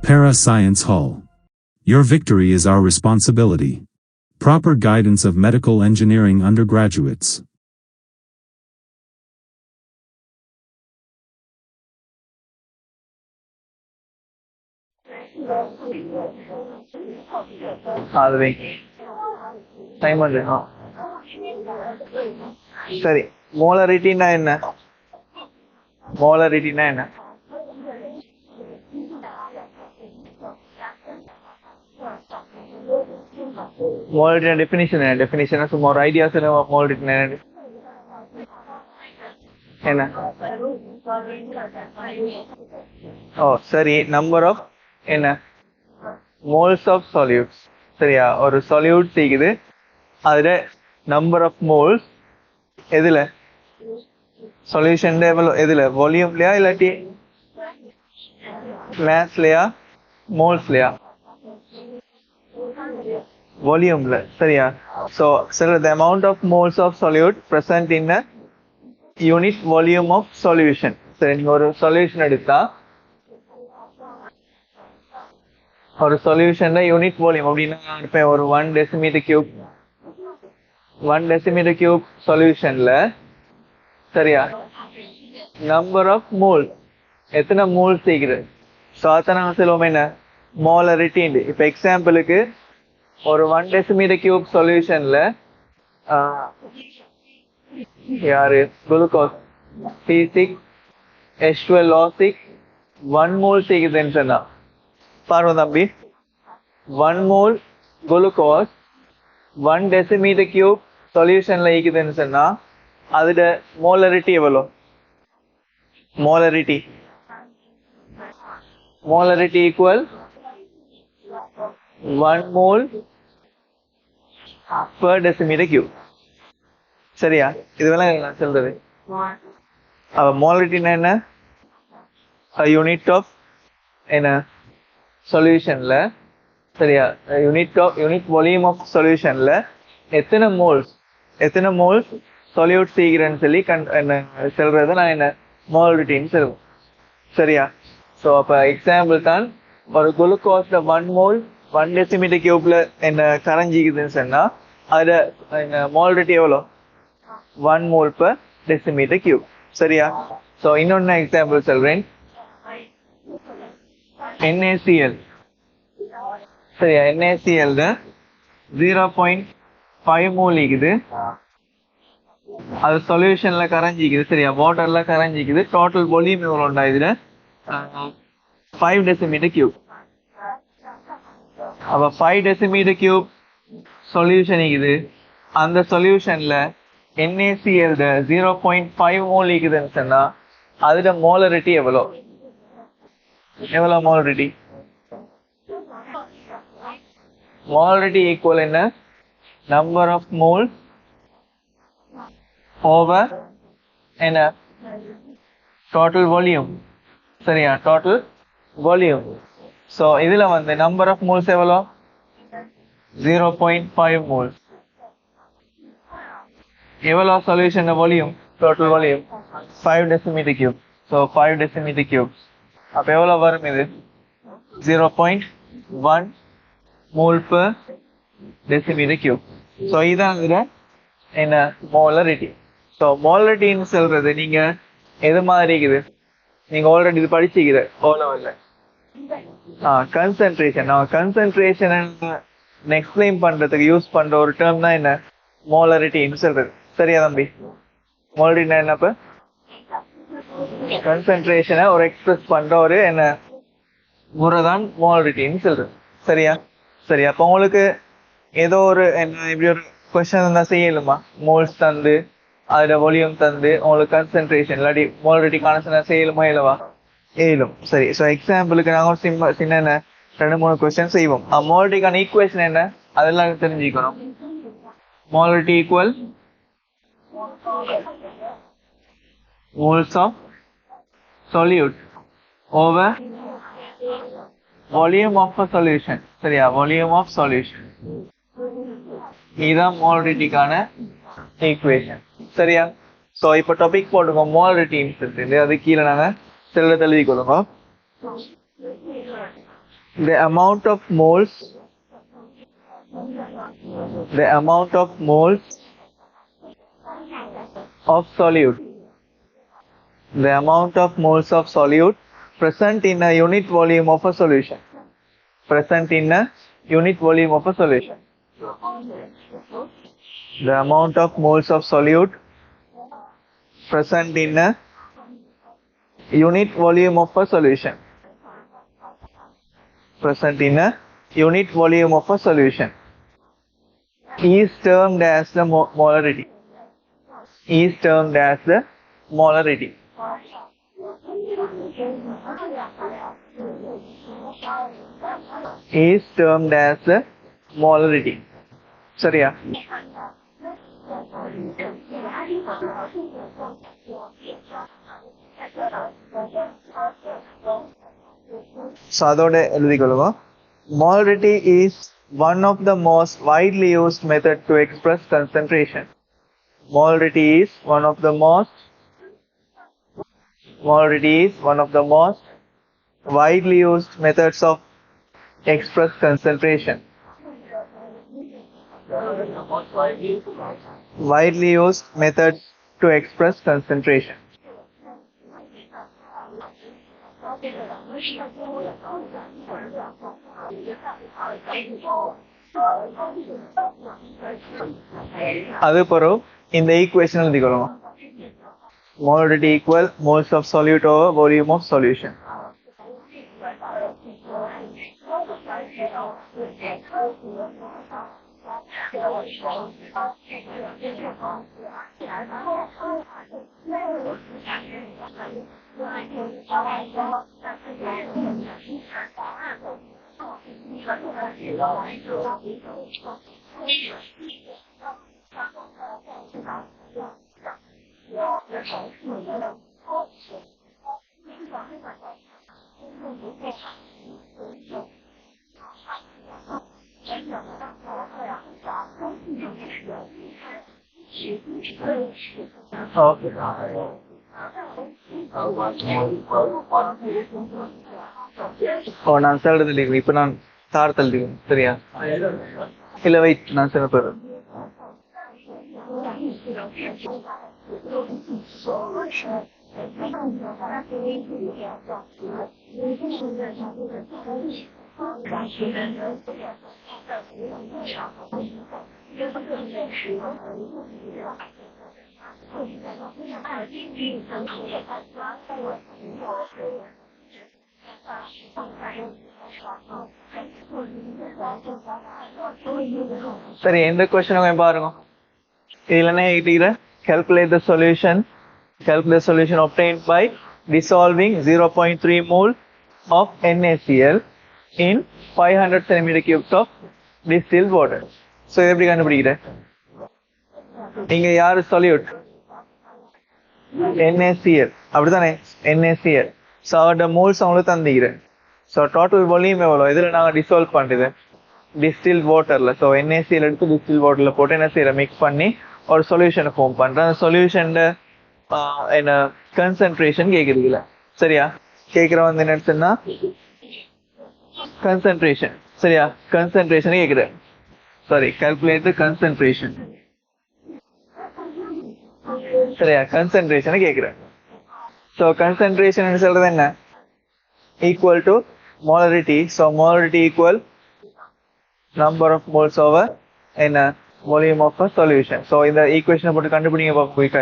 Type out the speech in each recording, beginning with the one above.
Para Science Hall. Your victory is our responsibility. Proper guidance of medical engineering undergraduates. அதுவே time சரி. மோலரிட்டினா என்ன? மோலரிட்டினா என்ன? மோலரிட்டினா definition என்ன? டெஃபினிஷனா சும்மா ஒரு ஐடியா சொல்லுங்க. மோலரிட்டினா என்ன? ஓ சரி. நம்பர் ஆஃப் என்ன? Moles of solutes. சரியா? ஒரு சொல்யூட் செய்யுது, அதுல நம்பர் ஆஃப் மோல்ஸ் எதுல? சொல்யூஷன் எவ்வளோ? எதுல? வால்யூம்லயா இல்லாட்டி மாஸ்லயா மோல்ஸ்லயா? வால்யூம்ல. சரியா? So the amount of moles of solute present in a unit volume of solution. சரி, நீங்க ஒரு சொல்யூஷன் எடுத்தா ஒரு சொல்யூஷன்ல யூனிட் வால்யூம் அப்படின்னா இப்போ ஒரு 1 decimeter cube 1 decimeter cube சொல்யூஷன்ல சரியா நம்பர் ஆஃப் மோல் எத்தனை மோல் செய்கிறது. ஸோ அதான் நாங்கள் சொல்லுவோம் என்ன? மோலரிட்டி. இப்போ எக்ஸாம்பிளுக்கு ஒரு 1 decimeter cube சொல்யூஷன்ல யாரு குளுக்கோஸ் C6H12O6 1 மோல் செய்யுதுன்னு சொன்னா பாருங்க தம்பி, 1 மோல் குளுக்கோஸ் 1 decimeter cube சொல்யூஷன்ல இருக்குதுன்னு சொன்னா அதோட மோலரிட்டி எவ்வளோ? Molarity equal 1 mole per decimeter cube. சரியா? இதுவெல்லாம் நான் சொல்றது. அவ மோலரிட்டினா என்ன? யூனிட் ஆஃப் என்ன சொல்யூஷன்ல சரியா யூனிட் வால்யூம் ஆஃப் சொல்யூஷன்ல எத்தனை மோல்ஸ் சொல்யூட் செய்கிறேன்னு சொல்லி சொல்றத நான் என்ன மோலரிட்டின்னு சொல்லுவோம். சரியா? ஸோ அப்போ எக்ஸாம்பிள் தான் ஒரு குளுக்கோஸ்ல 1 மோல் 1 decimeter கியூப்ல என்ன கரைஞ்சிக்குதுன்னு சொன்னா அதுல மோலரிட்டி எவ்வளோ? 1 மோல் per decimeter கியூப். சரியா? ஸோ இன்னொன்னு எக்ஸாம்பிள் சொல்றேன். NaCl. சரியா? NaCl 0.5 மோல் இருக்குது, அது சொல்யூஷன்ல கரைஞ்சிக்குது. சரியா? வாட்டர்ல கரைஞ்சிக்குது. டோட்டல் வால்யூம் எவ்வளோ உண்டா இதுல? 5 decimeter கியூப். அப்ப 5 decimeter கியூப் சொல்யூஷன் இருக்குது. அந்த சொல்யூஷன்ல NaCl 0.5 மோல் இருக்குதுன்னு சொன்னா அதோட மோலரிட்டி எவ்வளோ மோலரிட்டி? மோலரிட்டி ஈக்குவல் என்ன? நம்பர் ஆஃப் மோல் ஓவர் என்ன டோட்டல் வால்யூம். சரியா? Total volume. ஸோ இதுல நம்பர் ஆஃப் மோல்ஸ் எவ்வளோ? 0.5 மோல்ஸ். எவ்வளோ solution volume? Total volume 5 decimeter cube. So 5 decimeter cubes. அப்போ எவ்வளோ வரும் இது? 0.1 mole per decimeter cube. So இதான் என்ன மோலரிட்டி. ஸோ மோலரிட்டின்னு சொல்றது நீங்க எது மாதிரி இருக்குது? நீங்க ஆல்ரெடி இது படிச்சுக்கிற ஓலவல்ல கன்சென்ட்ரேஷன் எக்ஸ்பிளைன் பண்றதுக்கு யூஸ் பண்ற ஒரு டேர்ம் தான் என்ன மோலரிட்டின்னு சொல்றது. சரியா தம்பி? மோலரிட்டினா என்னப்ப? கன்சென்ட்ரேஷனை ஒரு எக்ஸ்பிரஸ் பண்ற ஒரு என்ன முறை தான் மோலரிட்டின்னு சொல்றது. சரியா? சரியா? அப்போ உங்களுக்கு ஏதோ ஒரு என்ன இப்படி ஒரு கொஸ்டின் இருந்தா செய்யலுமா? மோல்ஸ் தந்து அதோட வால்யூம் தந்து உங்களுக்கு கன்சென்ட்ரேஷன் இல்லாட்டி மோலரிட்டி காண செய்யலுமா இல்லவா? ஏலும். சரி. ஸோ எக்ஸாம்பிளுக்கு நாங்கள் சின்ன 2-3 கொஸ்டின் செய்வோம். மோலரிட்டிக்கான ஈக்குவேஷன் என்ன அதெல்லாம் தெரிஞ்சுக்கணும். Molarity equal moles of solute over volume of a solution. சரியா? volume of solution. இதுதான் மோலரிட்டிக்கான ஈக்குவேஷன். சரியா? ஸோ இப்போ டாபிக் போட்டுக்கோம் மோலரிட்டி. அது கீழே நாங்கள் செல்ல தழுவி கொடுங்க. the amount of moles of solute present in a unit volume of a solution. The amount of moles of solute present in a unit volume of a solution. Is termed as the molarity. Is termed as the molarity. சரியா? So அதோட எழுதிக்கொள்ளுங்க. Molarity is one of the most widely used method to express concentration. Molarity is one of the most widely used methods of express concentration. Widely used methods to express concentration. அது பிறகு இந்த equation எழுதிக்கொள்ளுங்க. Molarity equal moles of solute over volume of solution. Okay. நான் சொல்றது இல்லைங்க, இப்ப நான் தார் தள்ளிடுவேன். சரியா? இல்ல வெயிட், நான் சில பேர் சரி. எந்த கொஸ்டின் பாருங்க. இதுல என்ன எழுதிக்கிற? Calculate the solution obtained by dissolving 0.3 mole of NaCl in 500 cm³ of distilled water. So இது எப்படி கண்டுபிடிக்கிற? இங்க யாரு solute? NaCl. அப்படிதானே? NaCl. So அவரோட moles அவங்களுக்கு தந்திக்கிறேன். So total volume எவ்வளோ? இதுல நாங்க dissolve பண்றது distilled waterல. So NaCl எடுத்து distilled waterல போட்டு என்ன செய்யற? மிக்ஸ் பண்ணி ஒரு சொல்யூஷனை ஃபார்ம் பண்றேன். அந்த சொல்யூஷன் என்ன கன்சென்ட்ரேஷன் கேக்குறீங்களா? சரியா? கேக்குற வந்து என்ன சொன்னா கன்சென்ட்ரேஷன். சரியா? கன்சென்ட்ரேஷன் கேக்குறேன். சாரி, கால்குலேட் தி கன்சென்ட்ரேஷன். சரியா? கன்சென்ட்ரேஷன் கேக்குறேன். சோ கன்சென்ட்ரேஷன் சொல்றது என்ன? Equal to molarity. So molarity equal number of moles over என்ன volume of a solution. So இந்த ஈக்குவேஷனை போட்டு கண்டுபிடிங்க பாப்போம் குயிக்கா.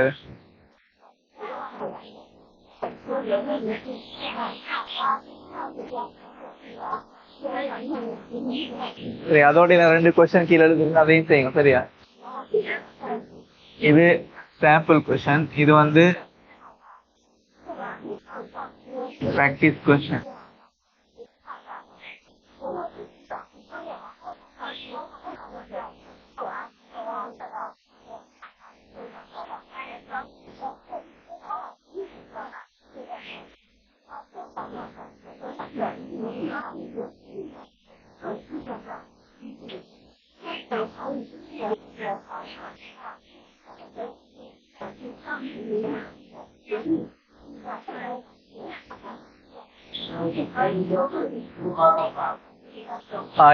சரி, அதோட நான் 2 கொஸ்டின் கீழே எழுதுங்க, அதையும் செய்யுங்க. சரியா? இது சாம்பிள் கொஸ்டின், இது வந்து பிராக்டிஸ் கொஸ்டின்.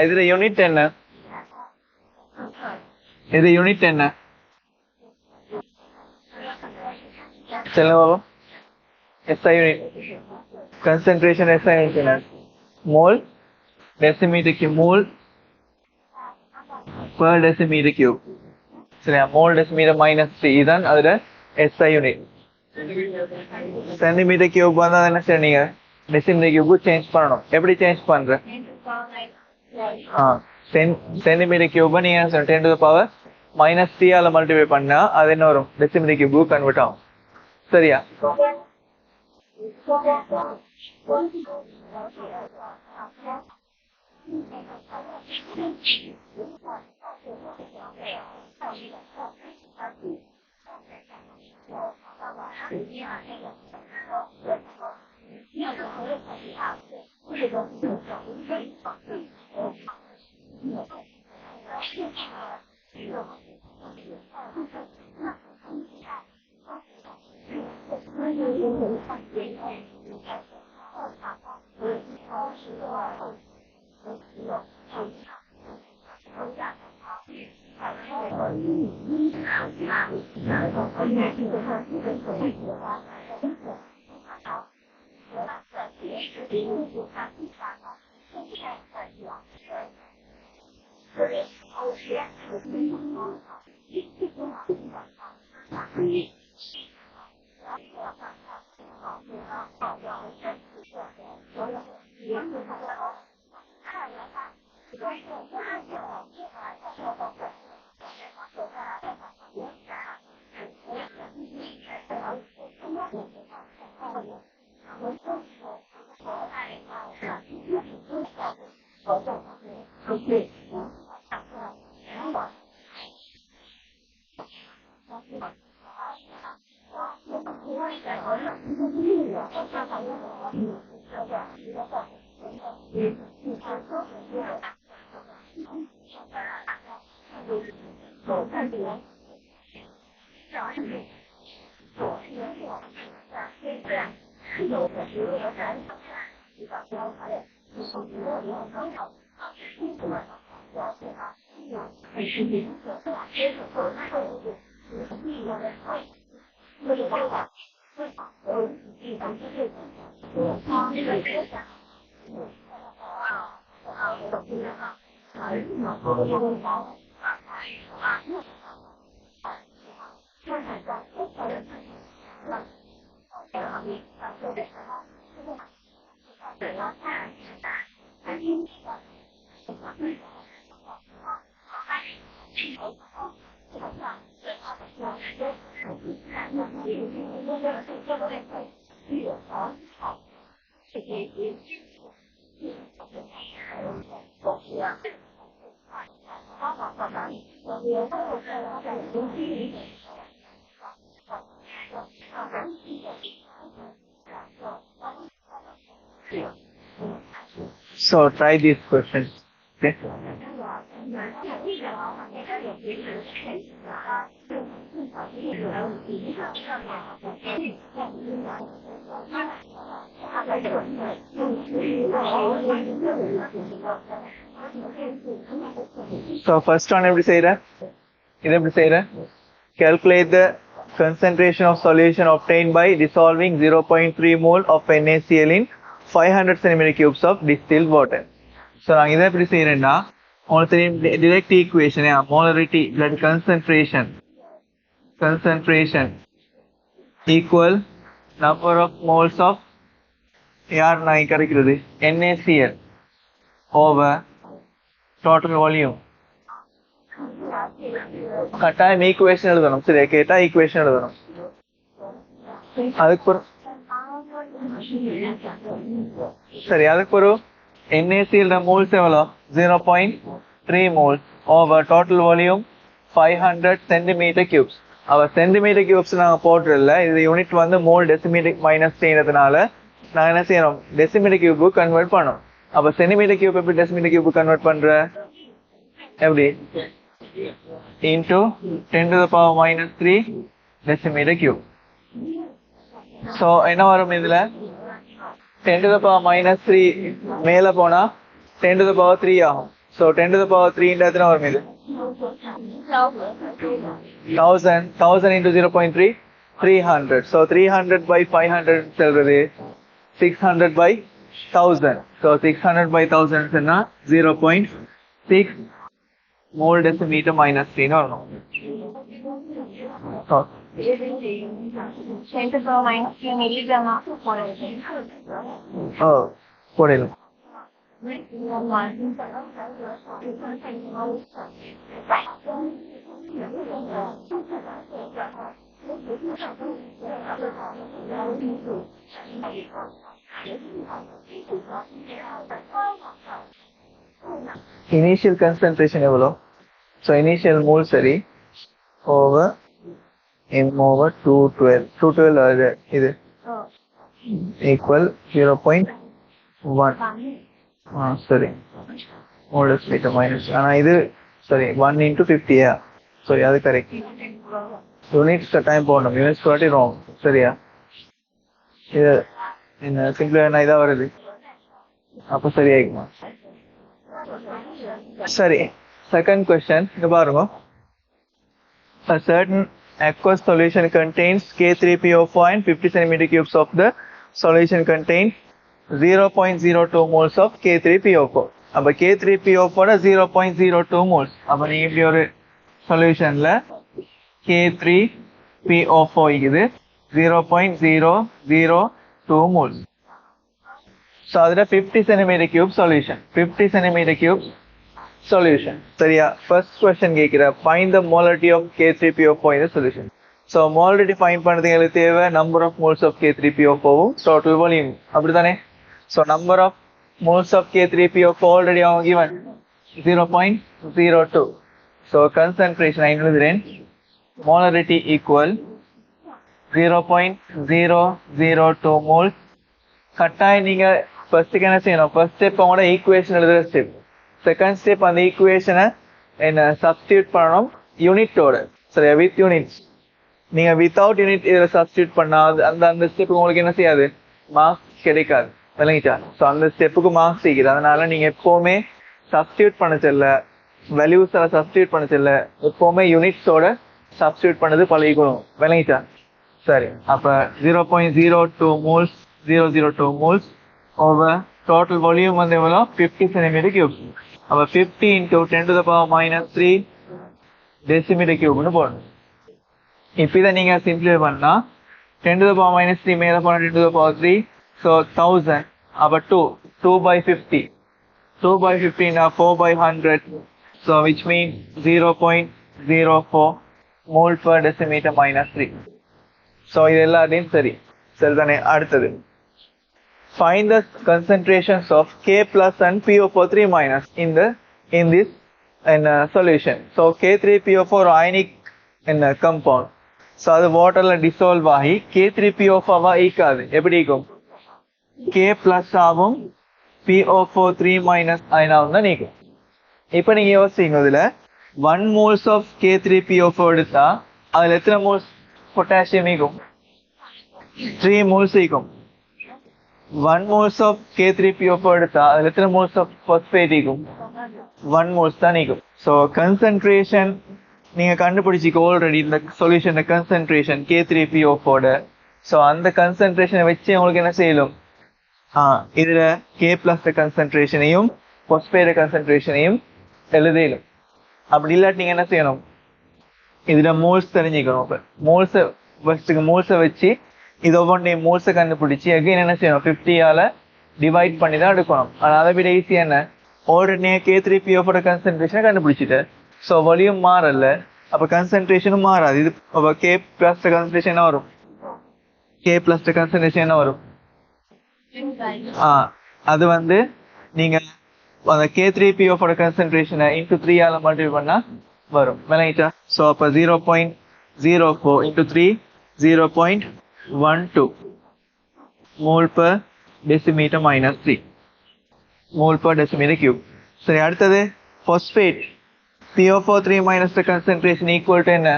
இதுல யூனிட் என்ன? இது யூனிட் என்ன சொல்லுங்க பாபா. SI unit concentration SI unit என்ன? Mole decimeter cube. Mole per decimeter cube. சரியா? மோல் டெசிமீட்டர் -3 இதுதான் அதுல SI யூனிட். சென்டிமீட்டர் கியூப் வந்து என்ன செய்றீங்க? டெசிமீட்டர் கியூப் சேஞ்ச் பண்ணணும். எப்படி சேஞ்ச் பண்ற? சென்டிமீட்டர் கியூப் நீங்க 10 to the power -3 ஆல மல்டிப்ளை பண்ணா அது என்ன வரும்? டெசிமீட்டர் கியூப் கன்வெர்ட் ஆகும். சரியா? So try these questions. Okay. So first one எப்படி செய்யற? இது எப்படி செய்யற? Calculate the concentration of solution obtained by dissolving 0.3 mole of NaCl in 500 centimeter cubes of distilled water. So நாங்க இதை எப்படி செய்யறேன்னா உங்களுக்கு தெரியும் direct equation molarity blood concentration equal number of moles of யார் நான் கிடைக்கிறது NaCl over total volume. கட்டாயம் equation எழுதணும். சரியா? கேட்டா ஈக்குவேஷன் எழுதணும். அதுக்கு சரி அதுக்கு ஒரு NaCl மோல்ஸ் எவ்வளோ? 0.3 moles over total volume 500 centimeter cubes. அவ சென்டிமீட்டர் கியூப்ஸ் நாங்க போட்டுறல. இது யூனிட் வந்து மோல் டெசிமீட்டர் -3னால நாங்க என்ன செய்யறோம்? டெசிமீட்டர் கியூப் கன்வெர்ட் பண்ணோம். அப்ப சென்டிமீட்டர் கியூப் எப்படி டெசிமீட்டர் கியூப் கன்வெர்ட் பண்ற? எப்படி? into 10 to the power -3 decimeter cube. So என்ன வரும் இதுல? 10 to the power -3 மேல போனா 10 to the power 3 ஆகும். So 10 to the power 3 ன்ற எத்தனை வரும் இது? 1000 into 0.3 300. So 300 by 500 சொல்றது 600 by 1000. So 600 by 1000 சொன்னா 0.6 mole decimeter minus 3 ன்னு வரும். So 10 to the power minus 3 milligram of போடலாம். Initial concentration எவ்வளோ? So initial mole சரி over m over 212 இது equal 0.1 சரி mole decimeter minus ஆனா இது சரி 1 into 50 so அது கரெக்ட். யூனிட்ஸ் டைம் போடணும், யூனிட்ஸ் வாட்டி ராங். சரியா? இது என்ன சிம்பிளா என்ன இதா வருது அப்ப சரியாயிக்குமா? சரி, செகண்ட் கொஸ்டின் இங்க பாருங்க. A certain aqueous solution contains K3PO4 and 50 centimeter cubes of the solution contains 0.02 moles of K3PO4. அப்ப K3PO4 0.02 moles. அப்ப நீங்க இப்படி ஒரு சொல்யூஷன்ல K3PO4 இது 0.002 moles. So அதுல 50 centimeter cube solution. 50 centimeter cube solution. சரியா? First question கேக்குற find the molarity of K3PO4 in the solution. So molarity find பண்றதுக்கு எங்களுக்கு தேவை number of moles of K3PO4 total volume. அப்படிதானே? So number of moles of K3PO4 already are given 0.02. So concentration I எழுதுறேன். Molarity equal 0.002 moles. கட்டாயம் நீங்க first என்ன செய்யணும்? First step அவங்களோட ஈக்குவேஷன் எழுதுற ஸ்டெப். செகண்ட் ஸ்டெப் அந்த ஈக்குவேஷனை என்ன சப்ஸ்டியூட் பண்ணணும் யூனிட்டோட. சரியா? With units. நீங்க வித்தவுட் யூனிட் இதில் சப்ஸ்டியூட் பண்ணா அந்த அந்த ஸ்டெப்புக்கு உங்களுக்கு என்ன செய்யாது? மார்க்ஸ் கிடைக்காது. விளங்கிச்சா? ஸோ அந்த ஸ்டெப்புக்கு மார்க்ஸ் கிடைக்குது. அதனால நீங்க எப்பவுமே சப்ஸ்டியூட் பண்ண செல்ல வேல்யூஸ் எல்லாம் சப்ஸ்டியூட் பண்ண செல்ல எப்பவுமே யூனிட்ஸோட சப்ஸ்டியூட் பண்ணது பழகிக்கணும். விளங்கிச்சா? சரி, அப்ப 0.02 moles 002 moles over total volume வந்து எவ்வளோ? 50 centimeter cubes. அப்ப 50 into 10 to the power minus 3 decimeter cubeன்னு போடணும். இப்போ இதை நீங்க சிம்பிளை பண்ணா 10 to the power minus 3 மேல போனா 10 to the power 3, so 1000. அப்ப 2 by 50, 2 by 50 now 4 by 100, so which means 0.04 mole per decimeter minus 3. So இது எல்லாத்தையும் சரி சரிதானே? அடுத்தது find the concentrations of K plus and PO43 minus in this solution. So K3PO4 ionic in a compound. So அது வாட்டர்ல dissolve ஆகி K3PO4 ஈக்காது. எப்படி ஈக்கும்? K plus ஆகும் PO43 minus அயனாவும் தான் நீக்கும். இப்போ நீங்க யோசிங்க, இதுல 1 moles of K3PO4 எடுத்தா அதுல எத்தனை moles பொட்டாசியம் ஈக்கும்? 3 moles ஈக்கும். 1 moles of K3PO4 எடுத்தா அதுல எத்தனை moles of phosphate ஈக்கும்? 1 moles தான் ஈக்கும். So concentration நீங்க கண்டுபிடிச்சிக்க ஆல்ரெடி இந்த சொல்யூஷன் கன்சன்ட்ரேஷன் K3PO4. ஸோ அந்த கன்சன்ட்ரேஷனை வச்சு உங்களுக்கு என்ன செய்யலும்? இதுல K plus கன்சன்ட்ரேஷனையும் phosphate கன்சன்ட்ரேஷனையும் எழுதிடும். அப்படி இல்லாட்டி நீங்க என்ன செய்யணும்? இதுல மோல்ஸ் தெரிஞ்சுக்கணும். இப்போ மோல்ஸை ஃபர்ஸ்ட்டுக்கு மோல்ஸை வச்சு இது ஒவ்வொன்றையும் மோல்ஸை கண்டுபிடிச்சி அகைன் என்ன செய்யணும்? 50ஆல டிவைட் பண்ணி தான் எடுக்கணும். ஆனால் அதை விட ஈஸி என்ன? ஆல்ரெடி நீங்கள் K3PO4 கன்சன்ட்ரேஷனை கண்டுபிடிச்சிட்டு ஸோ வால்யூம் மாறல, அப்போ கன்சன்ட்ரேஷனும் மாறாது. இது அப்போ K plus கன்சன்ட்ரேஷன் என்ன வரும்? K plus கன்சன்ட்ரேஷன் என்ன வரும்? அது வந்து நீங்க அந்த K3PO4 கன்சன்ட்ரேஷனை இன்டூ 3ஆல மல்டிப்ளை பண்ணா வரும். விளங்கிட்டா? ஸோ அப்போ 0.04 into 3 0.12 mole per decimeter minus 3 mole per decimeter cube. சரி, அடுத்தது phosphate PO43 minus the concentration equal to என்ன?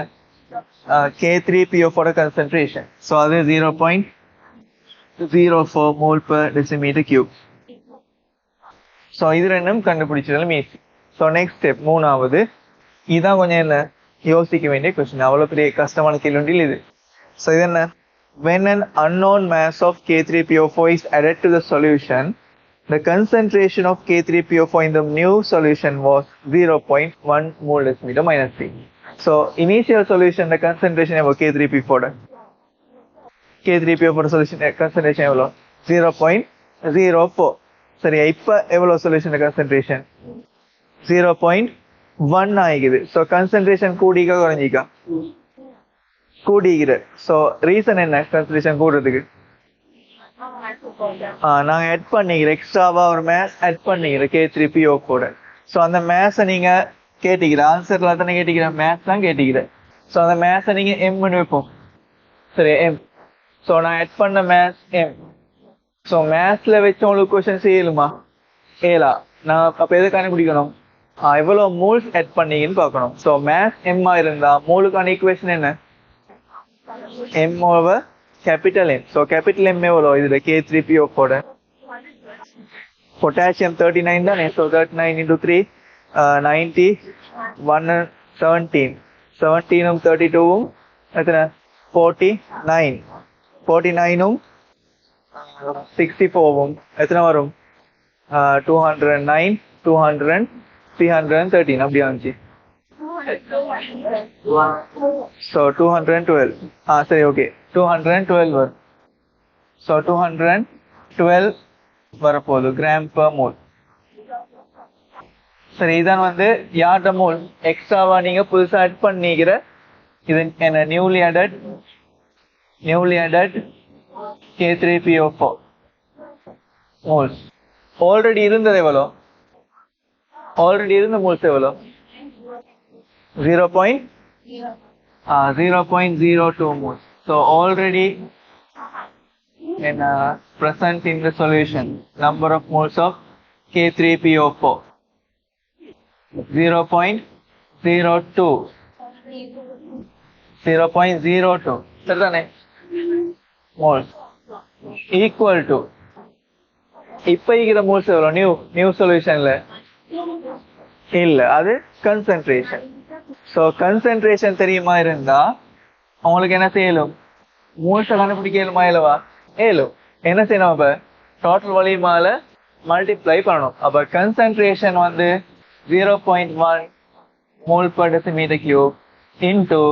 K3PO4 concentration. So அது 0.04 mole per decimeter cube. So இது ரெண்டும் கண்டுபிடிச்சதாலும் ஈஸி. ஸோ நெக்ஸ்ட் ஸ்டெப் மூணாவது, இதுதான் கொஞ்சம் என்ன யோசிக்க வேண்டிய கொஸ்டின். அவ்வளோ பெரிய கஷ்டமான கேள்வி இது. ஸோ இது என்ன, when an unknown mass of K3PO4 is added to the solution, the concentration of K3PO4 in the new solution was 0.1 mole decimeter minus 3. So initial solution the concentration of K3PO4 solution concentration எவ்வளோ 0.04. சரியா, இப்போ எவ்வளோ solution concentration 0.1 ஆகிக்குது. So concentration கூடிக்கா குறைஞ்சிக்கா கூடிக்கிற. So reason என்ன concentration கூடுறதுக்கு? நாங்கள் ஆட் பண்ணிக்கிறோம், எக்ஸ்ட்ராவா ஒரு மேஸ் ஆட் பண்ணிக்கிறோம் K3PO4. ஸோ அந்த மேஸை நீங்கள் கேட்டிக்கிற ஆன்சர்ல தானே கேட்டிக்கிற, மேத்ஸ் தான் கேட்டிக்கிறேன். ஸோ அந்த மேஸை நீங்கள் எம்னு வைப்போம். சரி, எம். ஸோ நான் ஆட் பண்ண மேத்ஸ் எம். ஸோ மேத்ஸ்ல வச்சு உங்களுக்கு கொஸ்டின் செய்யலுமா? ஏலா. நான் அப்போ எதை கண்டுபிடிக்கணும்? எவ்வளோ மூல்ஸ் ஆட் பண்ணீங்கன்னு பார்க்கணும். ஸோ மேத்ஸ் எம்மா இருந்தா மூலுக்கான ஈக்குவேஷன் என்ன? M over capital M. So capital M எவ்வளோ இதுல K3PO4 பொட்டாசியம் 39 தானே. ஸோ 39 into 3 90 1 17 17 32 எத்தனை 49 49 64 எத்தனை வரும் 209 200 313 அப்படி வந்துச்சு. ஸோ 212 சரி ஓகே 212 வரும். ஸோ 212 வரப்போகுது கிராம் பர் மோல். சரி, இதான் வந்து யார்ட மோல் எக்ஸ்ட்ராவா நீங்க புதுசா ஆட் பண்ணிக்கிற இது என்ன newly added K3PO4 moles. Already இருந்தது எவ்வளோ? ஆல்ரெடி இருந்த மோல்ஸ் எவ்வளோ? 0.02 moles. So already present in the solution number of moles of K3PO4 0.02 சரிதானே moles equal to இப்போ இருக்கிற moles எவ்வளோ? நியூ சொல்யூஷன்ல இல்ல, அது கன்சென்ட்ரேஷன். ஸோ கன்சென்ட்ரேஷன் தெரியுமா இருந்தா அவங்களுக்கு என்ன செய்யலும்? மூல்ஸை கண்டுபிடிக்க இயலுமா இல்லவா? ஏலும். என்ன செய்யணும்? அப்ப டோட்டல் வால்யூமால மல்டிப்ளை பண்ணணும். அப்ப கன்சென்ட்ரேஷன் வந்து 0.1 mole per decimeter cube into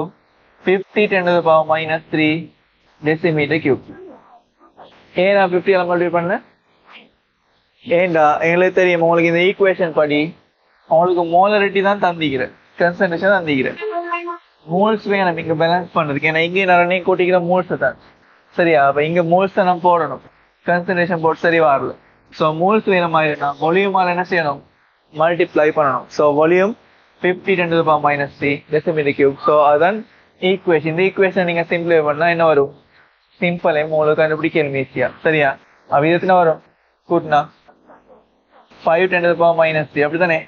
50 × 10⁻³ decimetre cube. ஏன் நான் 50 மல்டிப்ளை பண்ணேன்? ஏண்டா எங்களுக்கு தெரியும் உங்களுக்கு இந்த ஈக்குவேஷன் படி உங்களுக்கு மோலரிட்டி தான் தந்திக்கிறேன், கன்சன்ட்ரேஷன் தந்திக்கிறேன். மோல்ஸ் வேணும் இங்க பேலன்ஸ் பண்றதுக்கு. ஏன்னா இங்கே நிறைய கூட்டிக்கிற மோல்ஸ் தான். சரியா, அப்ப இங்க மோல்ஸ் நம்ம போடணும், கன்சன்ட்ரேஷன் போட்டு சரி வரல. ஸோ மோல்ஸ் வேணும் மாதிரினா வால்யூமால என்ன செய்யணும்? மல்டிப்ளை பண்ணணும். So volume 50 × 10⁻³ decimetre cube. So அதுதான் ஈக்குவேஷன். இந்த ஈக்குவேஷன் நீங்க சிம்பிளை பண்ணா என்ன வரும்? சிம்பிளே மோலுக்கு கண்டுபிடிக்கணும் ஈஸியா. சரியா, அவ்விதத்துல வரும் கூட்டினா 5 × 10⁻³ அப்படித்தானே.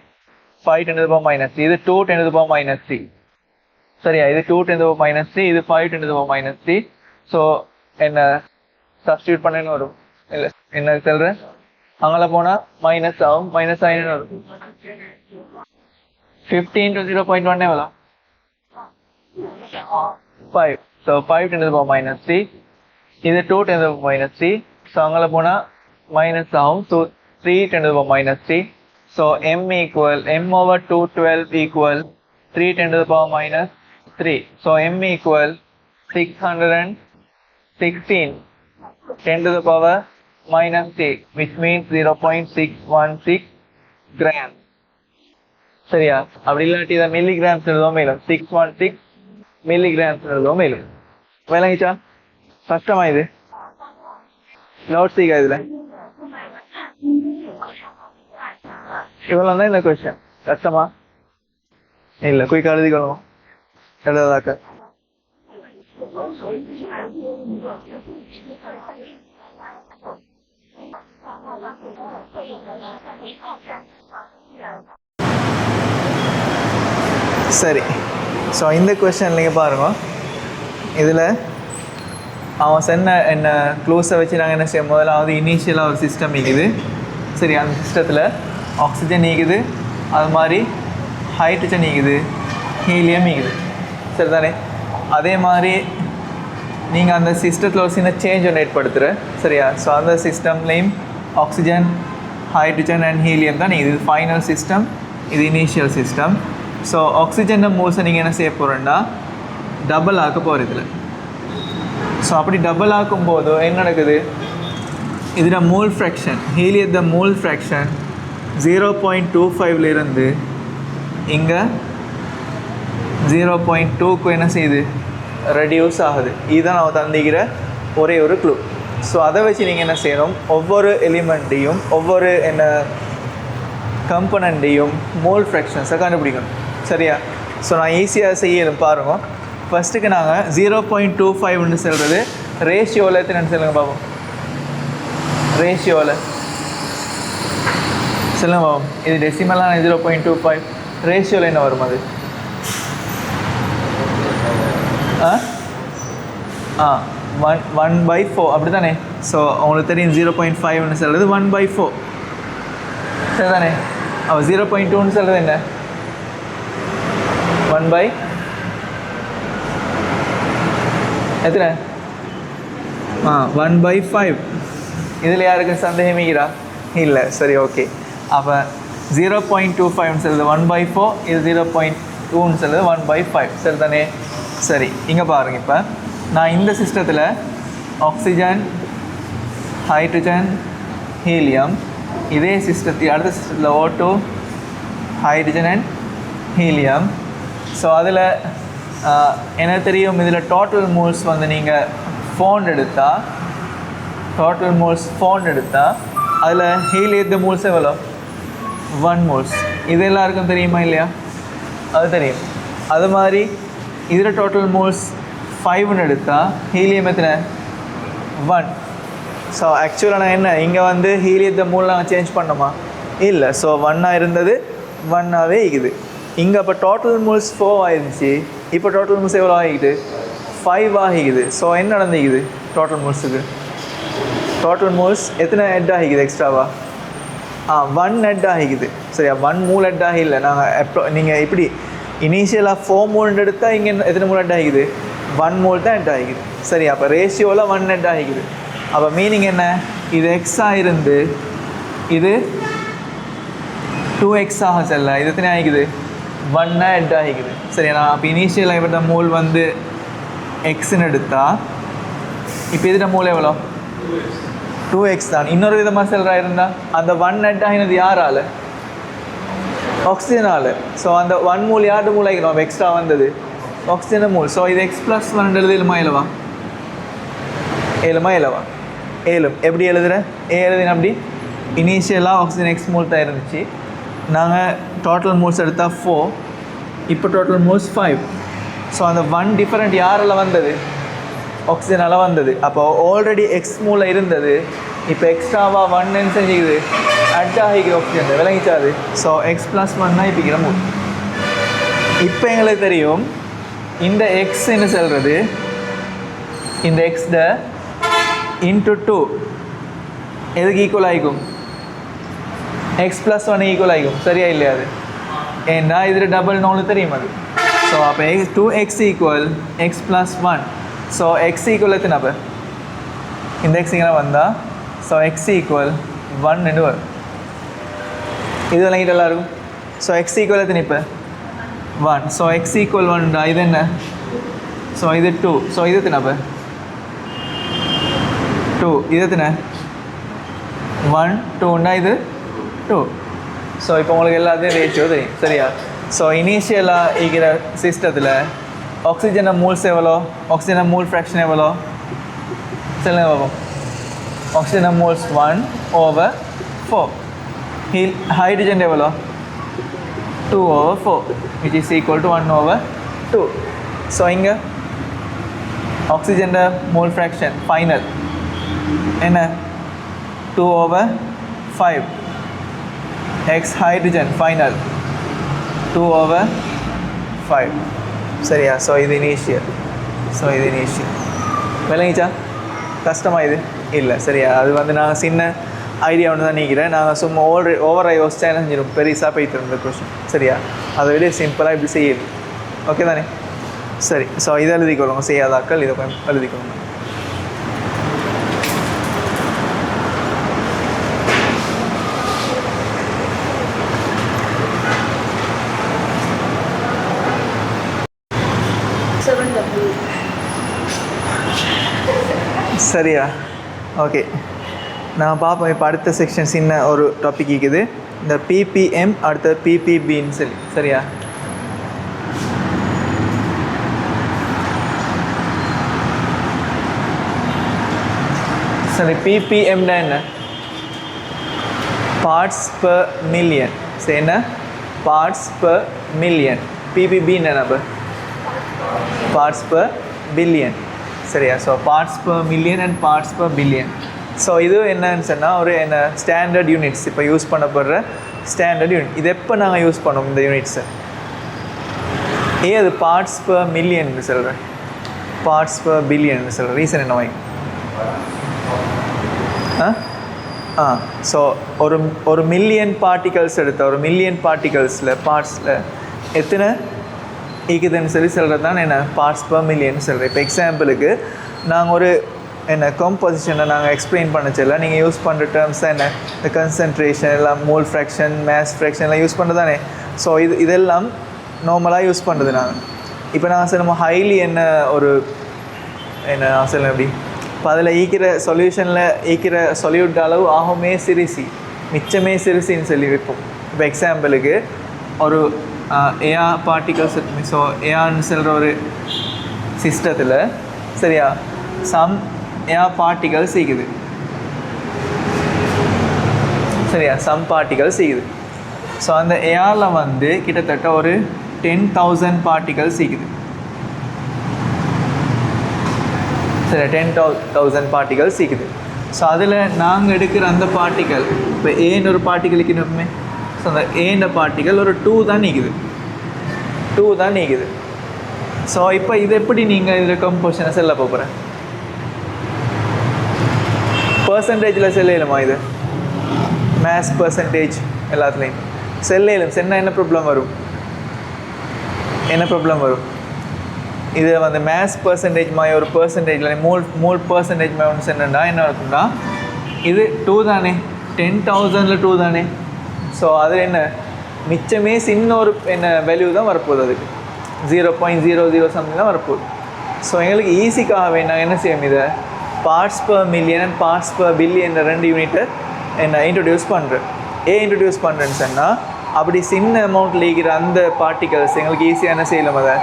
5 × 10⁻³ இது 2 × 10⁻³. சரியா, இது 2 × 10⁻³, இது 5 × 10⁻³. ஸோ என்ன சப்ஸ்டியூட் பண்ண என்ன வரும்? இல்லை என்ன சொல்றேன், அங்கே போனா மைனஸ் ஆகும், மைனஸ் ஆகி வரும். 15 × 0.1 எவ்வளோ? 5. ஸோ 5 × 10⁻³, இது 2 × 10⁻³. ஸோ அங்கே போனா மைனஸ் ஆகும். So 3 × 10⁻³. So m over 212 equal 3 × 10⁻³ So m equal 616 10⁻³ which means 0.616 grams. சரியா, அப்படி இல்லாட்டி இதை மில்லிகிராம்ஸ் எழுதுவோம் மேலும் 616 மில்லிகிராம்ஸ் எழுதுவோம் மேலும். விளங்கிச்சா? கஷ்டமா இது? நோட் சீக்கா இதுல இவ்வளோ தான் இந்த கொஸ்டின். கஷ்டமா இல்லை, குயிக்காக எழுதிக்கணும் எழுதாக்க. சரி, ஸோ இந்த கொஸ்டின் நீங்கள் பாருங்க. இதில் அவன் சொன்ன என்ன க்ளூஸை வச்சு நாங்கள் என்ன செய்ய முதலாவது இனிஷியலாக ஒரு சிஸ்டம் இருக்குது. சரி, அந்த சிஸ்டத்தில் ஆக்சிஜன் நீக்குது, அது மாதிரி ஹைட்ரஜன் நீக்குது, ஹீலியம் நீக்குது. சரிதானே? அதே மாதிரி நீங்கள் அந்த சிஸ்டத்தில் ஒரு சின்ன சேஞ்ச் ஒன்று ஏற்படுத்துகிற சரியா? ஸோ அந்த சிஸ்டம்லேயும் ஆக்சிஜன், ஹைட்ரஜன் அண்ட் ஹீலியம் தான் நீங்கள். இது ஃபைனல் சிஸ்டம், இது இனிஷியல் சிஸ்டம். ஸோ ஆக்சிஜன் மோல்ஸை நீங்கள் என்ன செய்ய போகிறேன்னா டபுள் ஆக்க போகிற இதில். ஸோ அப்படி டபுள் ஆக்கும் போது என்ன நடக்குது, இதில் மோல் ஃப்ராக்ஷன், ஹீலியத்த மோல் ஃப்ராக்ஷன் 0.25லிருந்து இங்கே 0.2க்கு என்ன செய்யுது, ரெடியூஸ் ஆகுது. இதுதான் நான் தந்திக்கிற ஒரே ஒரு க்ளூ. ஸோ அதை வச்சு நீங்கள் என்ன செய்யணும், ஒவ்வொரு எலிமெண்ட்டையும் ஒவ்வொரு என்ன கம்பனண்ட்டையும் மோல் ஃப்ராக்ஷன்ஸை கண்டுபிடிக்கணும். சரியா? ஸோ நான் ஈஸியாக செய்யணும் பாருங்கள். ஃபஸ்ட்டுக்கு நாங்கள் 0.25ன்னு சொல்கிறது ரேஷியோவில் எத்தனை சொல்லுங்கள் பாப்போம். ரேஷியோவில் சொல்லுங்கள் பாப்போம். இது டெசிமலான 0.25, ரேஷியோவில் என்ன வரும் அது? 1/4 அப்படி தானே? ஸோ உங்களுக்கு தெரியும் 0.5ன்னு சொல்கிறது 1/4 சரி தானே? அப்போ 0.2ன்னு சொல்கிறது என்ன? 1/, எத்தனை? 1/5. இதில் யாருக்கு சந்தேகமிக்கிறா? இல்லை. சரி, ஓகே. அப்போ 0.25ன்னு சொல்கிறது 1/4, இது 0.2ன்னு சொல்கிறது 1/5 சரி தானே? சரி, இங்கே பாருங்கள். இப்போ நான் இந்த சிஸ்டத்தில் ஆக்சிஜன், ஹைட்ரஜன், ஹீலியம், இதே சிஸ்டத்தில் அடுத்த சிஸ்டத்தில் O2, hydrogen and helium. So அதில் எனக்கு தெரியும் இதில் டோட்டல் மோல்ஸ் வந்து நீங்கள் ஃபோன் எடுத்தால் அதில் ஹீலியத்த மோல்ஸ் எவ்வளோ? 1 மோல்ஸ். இது எல்லாருக்கும் தெரியுமா இல்லையா? அது தெரியும். அது மாதிரி இதில் டோட்டல் மோல்ஸ் 5ன்னு எடுத்தால் ஹீலியம் எத்தனை? 1. ஸோ ஆக்சுவலாக நான் என்ன இங்கே வந்து ஹீலியத்தை மூலம் நாங்கள் சேஞ்ச் பண்ணோமா? இல்லை. ஸோ 1ஆக இருந்தது 1ஆகவே இருக்குது. இங்கே அப்போ டோட்டல் மோல்ஸ் 4 ஆகிருந்துச்சு. இப்போ டோட்டல் மோல்ஸ் எவ்வளோ ஆகிக்குது? 5 ஆகிக்குது. ஸோ என்ன நடந்துக்குது டோட்டல் மோல்ஸுக்கு? டோட்டல் மோல்ஸ் எத்தனை ஹெட் ஆகிக்குது எக்ஸ்ட்ராவா? 1 ஹெட் ஆகிக்குது. சரியா? 1 மூல் ஹெட் ஆகில்லை. நாங்கள் நீங்கள் இப்படி இனிஷியலாக 4 மோல் எடுத்தால் இங்கே எத்தனை மூல் ஹெட் ஆகிக்குது? 1 மோல் தான் ஹெட் ஆகிக்குது. சரி, அப்போ ரேஷியோவில் 1 ஹெட் ஆகிக்குது. அப்போ மீனிங் என்ன? இது எக்ஸாக இருந்து இது 2x ஆக செல்ல, இது எத்தனை ஆகிக்குது? 1 ஹெட் ஆகிக்குது. சரியா? நான் அப்போ இனிஷியலாக இப்போ மோல் வந்து எக்ஸ்ன்னு எடுத்தால் இப்போ இதோட மூல் எவ்வளோ? 2x தான். இன்னொரு விதமாக செல்றா இருந்தால் அந்த 1 ஹெட் ஆகினது யாரால்? ஆக்சிஜனால். ஸோ அந்த 1 மூல் யார்டு மூல் ஆகிக்கணும்? எக்ஸ்ட்ரா வந்தது ஆக்சிஜன் மூல். ஸோ இது x+1 எழுதுமா இல்லவா? ஏழும். எப்படி எழுதுகிறேன்? எழுதின அப்படி இனிஷியலாக ஆக்சிஜன் x மூல் தான் இருந்துச்சு. நாங்கள் டோட்டல் மோல்ஸ் எடுத்தால் 4, இப்போ டோட்டல் மோல்ஸ் 5. ஸோ அந்த 1 டிஃபரெண்ட் யாரால் வந்தது? ஆக்சிஜனால் வந்தது. அப்போ ஆல்ரெடி எக்ஸ் மூல இருந்தது, இப்போ எக்ஸ்ட்ராவாக 1 என்ன செஞ்சுக்குது? அட் ஆகிக்குது ஆக்சிஜன். விளங்கிச்சாது? ஸோ x+1 இப்போ மூல். இப்போ எங்களுக்கு தெரியும் இந்த எக்ஸ்ன்னு சொல்கிறது இந்த எக்ஸ்ட இன்ட்டு 2 எதுக்கு ஈக்குவல் ஆகிக்கும்? x+1 ஈக்குவல் ஆகிக்கும். சரியா இல்லையா? அது ஏன்னா இதில் டபுள் நோன்னு தெரியும் அது. ஸோ அப்போ 2x equal x+1. So x equal எத்தனை? அப்போ இந்த x இங்கே வந்தால் ஸோ x ஈக்குவல் 1 என்று வரும். இது விளங்கிட்டு எல்லாருக்கும்? ஸோ x ஈக்குவல் எத்தனை? இப்போ 1. ஸோ x ஈக்குவல் 1 இது என்ன? ஸோ இது 2. ஸோ இது எத்தனை? அப்போ 2. இது எத்தனை? 1 2 இது 2. ஸோ இப்போ உங்களுக்கு எல்லாத்தையும் ரேஷியோ தெரியும். சரியா? ஸோ இனிஷியலாக இருக்கிற சிஸ்டத்தில் ஆக்சிஜனை மூல்ஸ் எவ்வளோ? ஆக்சிஜனை மூல் ஃப்ராக்ஷன் எவ்வளோ? சொல்லுங்க பார்ப்போம். ஆக்சிஜனை மூல்ஸ் 1/4. ஹைட்ரஜன் எவ்வளோ? 2/4, which is equal to 1/2. So இங்கே ஆக்சிஜன் மோல் ஃப்ராக்ஷன் ஃபைனல் என்ன? 2/5. X hydrogen final 2/5. சரியா? ஸோ இது இனிஷியல். விளங்கிச்சா? கஷ்டமாக இது இல்லை. சரியா? அது வந்து நாங்கள் சின்ன ஐடியா ஒன்று தான் நிற்கிறேன். நாங்கள் சும்மா ஓவராக யோசிச்சா என்ன செஞ்சிடும், பெருசாக போயிட்டு இருந்த கொஷின். சரியா, அதை விட சிம்பிளாக இப்படி செய்யுது. ஓகே தானே? சரி. ஸோ இதை எழுதிக்கொள்ளுங்க, செய்யாதாக்கள் இதை கொஞ்சம் எழுதிக்கொள்ளுங்க. சரியா, ஓகே. நான் பார்ப்போம். இப்போ அடுத்த செக்ஷன் சின்ன ஒரு டாபிக் இருக்குது, இந்த பிபிஎம் அடுத்த பிபிபின்னு சொல்லி. சரியா, சரி. பிபிஎம்னா என்ன? Parts per million. சரி, என்ன? Parts per million. பிபிபின்னு என்ன? Parts per billion. சரியா, so parts per million and parts per billion. So இது என்னன்னு சொன்னால் ஒரு என்ன ஸ்டாண்டர்ட் யூனிட்ஸ், இப்போ யூஸ் பண்ணப்படுற ஸ்டாண்டர்ட் யூனிட். இது எப்போ நாங்கள் யூஸ் பண்ணோம் இந்த யூனிட்ஸை? அது பார்ட்ஸ் பர் மில்லியன்னு சொல்கிறேன், பார்ட்ஸ் பர் பில்லியன்னு சொல்கிறேன். ரீசன் என்ன வாங்கி? ஸோ ஒரு மில்லியன் பார்ட்டிகல்ஸ் எடுத்த ஒரு மில்லியன் பார்ட்டிகல்ஸில் பார்ட்ஸில் எத்தனை ஈக்குதுன்னு சொல்கிறது தான் என்ன பார்ட்ஸ் பர் மில்லியன் சொல்கிறேன். இப்போ எக்ஸாம்பிளுக்கு நாங்கள் ஒரு என்ன கம்போசிஷனை நாங்கள் எக்ஸ்பிளைன் பண்ணச்சல நீங்கள் யூஸ் பண்ணுற டேர்ம்ஸ் தான் என்ன, இந்த கன்சன்ட்ரேஷன் எல்லாம், மோல் ஃப்ராக்ஷன், மேஸ் ஃப்ராக்ஷன் எல்லாம் யூஸ் பண்ணுறது தானே. ஸோ இதெல்லாம் நார்மலாக யூஸ் பண்ணுறது நாங்கள். இப்போ நாங்கள் நம்ம ஹைலி என்ன ஒரு என்ன சொல்ல எப்படி, இப்போ அதில் ஈக்கிற சொல்யூஷனில் ஈக்கிற சொல்யூட் அளவு ஆகுமே சிறுசி, மிச்சமே சிறுசின்னு சொல்லி வைப்போம். இப்போ எக்ஸாம்பிளுக்கு ஒரு ஏஆர் பார்ட்டிகல்ஸ், ஸோ ஏஆர்னு சொல்கிற ஒரு சிஸ்டத்தில் சரியா சம் ஏஆர் பார்ட்டிகல்ஸ் இருக்குது. சரியா, சம் பார்ட்டிகல்ஸ் இருக்குது. ஸோ அந்த ஏஆரில் வந்து கிட்டத்தட்ட ஒரு 10,000 பார்ட்டிகல்ஸ் இருக்குது. சரி, 10,000 பார்ட்டிகல்ஸ் இருக்குது. ஸோ அதில் நாங்கள் எடுக்கிற அந்த பார்ட்டிகல், இப்போ ஏன்னு ஒரு பார்ட்டிகலுக்கு இன்னுமே, ஸோ அந்த ஏன்ற பார்ட்டிகல் ஒரு 2 தான் நீக்குது, 2 தான் நீக்குது. ஸோ இப்போ இது எப்படி நீங்கள் இதில் கம்போசிஷனை செல்ல போகிறேன்? பர்சன்டேஜில் செல்லையிலுமா? இது மேத்ஸ் பர்சன்டேஜ் எல்லாத்துலேயும் செல்லையிலும் சென்னா என்ன ப்ராப்ளம் வரும்? என்ன ப்ராப்ளம் வரும்? இது வந்து மேத்ஸ் பர்சன்டேஜ் மாதிரி ஒரு பர்சன்டேஜில் மூல் பர்சன்டேஜ் மாதிரி ஒன்று சென்னா என்ன இருக்கும்னா, இது 2 தானே, 10,000ல் 2 தானே. ஸோ அது என்ன மிச்சமே சின்ன ஒரு என்ன வேல்யூ தான் வரப்போகுது, அதுக்கு 0.00 சம்திங் தான் வரப்போகுது. ஸோ எங்களுக்கு ஈஸிக்காகவே நாங்கள் என்ன செய்வோம், இதை parts per million and parts per billion 2 யூனிட்டை என்ன இன்ட்ரடியூஸ் பண்ணுறேன். இன்ட்ரடியூஸ் பண்ணுறேன்னு சொன்னால் அப்படி சின்ன அமௌண்ட்டில் இருக்கிற அந்த பார்ட்டிகல்ஸ் எங்களுக்கு ஈஸியாக என்ன செய்யலாம், அதை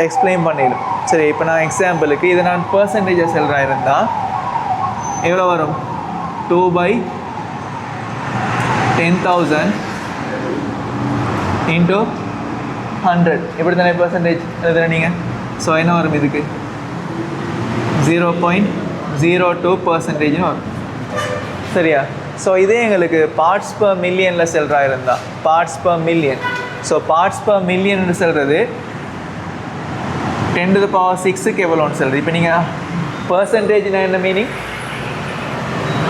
எக்ஸ்பிளைன் பண்ணிடலாம். சரி, இப்போ நான் எக்ஸாம்பிளுக்கு இதை நான் பர்சன்டேஜாக செல்கிறா இருந்தால் எவ்வளோ வரும்? 2/10,000 இன்ட்டு 100 இப்படி தானே பர்சன்டேஜ் எழுதுகிற நீங்கள். ஸோ என்ன வரும்? இதுக்கு 0.02% வரும். சரியா, ஸோ இதே எங்களுக்கு பார்ட்ஸ் பர் மில்லியனில் செல்கிறா இருந்தால் parts per million. So parts per million சொல்கிறது 10⁶ எவ்வளோன்னு சொல்கிறது. இப்போ நீங்கள் பர்சன்டேஜ்னா என்ன மீனிங்?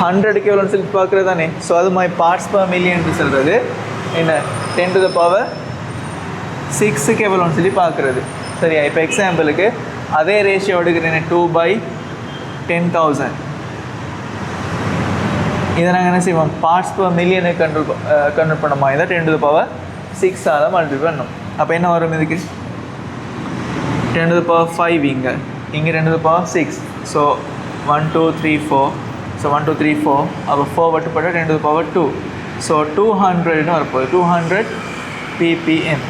100க்கு எவ்வளோன்னு சொல்லி பார்க்குறது தானே. ஸோ அது மாதிரி பார்ட்ஸ் பர் மில்லியன் சொல்கிறது என்ன 10⁶ எவ்வளோன்னு சொல்லி பார்க்குறது. சரியா, இப்போ எக்ஸாம்பிளுக்கு அதே ரேஷியோ எடுக்கிறேன், 2/10,000. இதை நாங்கள் என்ன செய்வோம், பார்ட்ஸ் பர் மில்லியனை கன்வெர்ட் பண்ணோமா, இதை 10⁶ மல்டிப்ளை பண்ணணும். அப்போ என்ன வரும்? இதுக்கு 10⁵ இங்கே 10⁶. ஸோ 1 2 3 4. ஸோ 1 2 3 4. அப்போ 4 வட்டுப்பட்ட 10⁻². ஸோ 200ன்னு வரப்போகுது, 200 ppm.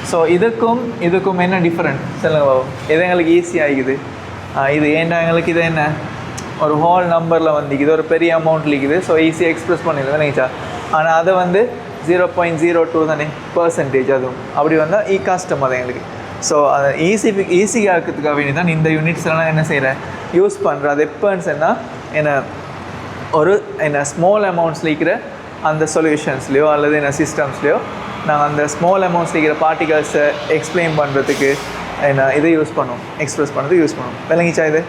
ஸோ இதுக்கும் என்ன டிஃப்ரெண்ட் சொல்லுங்க. எது எங்களுக்கு ஈஸி ஆகிக்குது? இது ஏன்டா எங்களுக்கு இது என்ன ஒரு ஹோல் நம்பரில் வந்துக்குது, ஒரு பெரிய அமௌண்ட் இருக்குது. ஸோ ஈஸியாக எக்ஸ்ப்ரெஸ் பண்ணிடலாம் நினைச்சா. ஆனால் அதை வந்து 0.02 தானே பர்சன்டேஜ், அதுவும் அப்படி வந்தால் கஷ்டம் அது எங்களுக்கு. ஸோ அதை ஈஸியாக இருக்கிறதுக்காக வேண்டி தான் இந்த யூனிட்ஸ் எல்லாம் என்ன செய்கிறேன், யூஸ் பண்ணுறேன். அது எப்போன்னு சொன்னால் என்ன ஒரு என்ன ஸ்மால் அமௌண்ட்ஸில் இருக்கிற அந்த சொல்யூஷன்ஸ்லையோ அல்லது என்ன சிஸ்டம்ஸ்லையோ நாங்கள் அந்த ஸ்மால் அமௌண்ட்ஸ் இருக்கிற பார்ட்டிகல்ஸை எக்ஸ்பிளைன் பண்ணுறதுக்கு என்ன இதை யூஸ் பண்ணுவோம், எக்ஸ்ப்ரெஸ் பண்ணுறதுக்கு யூஸ் பண்ணுவோம். விளங்கிச்சா? இது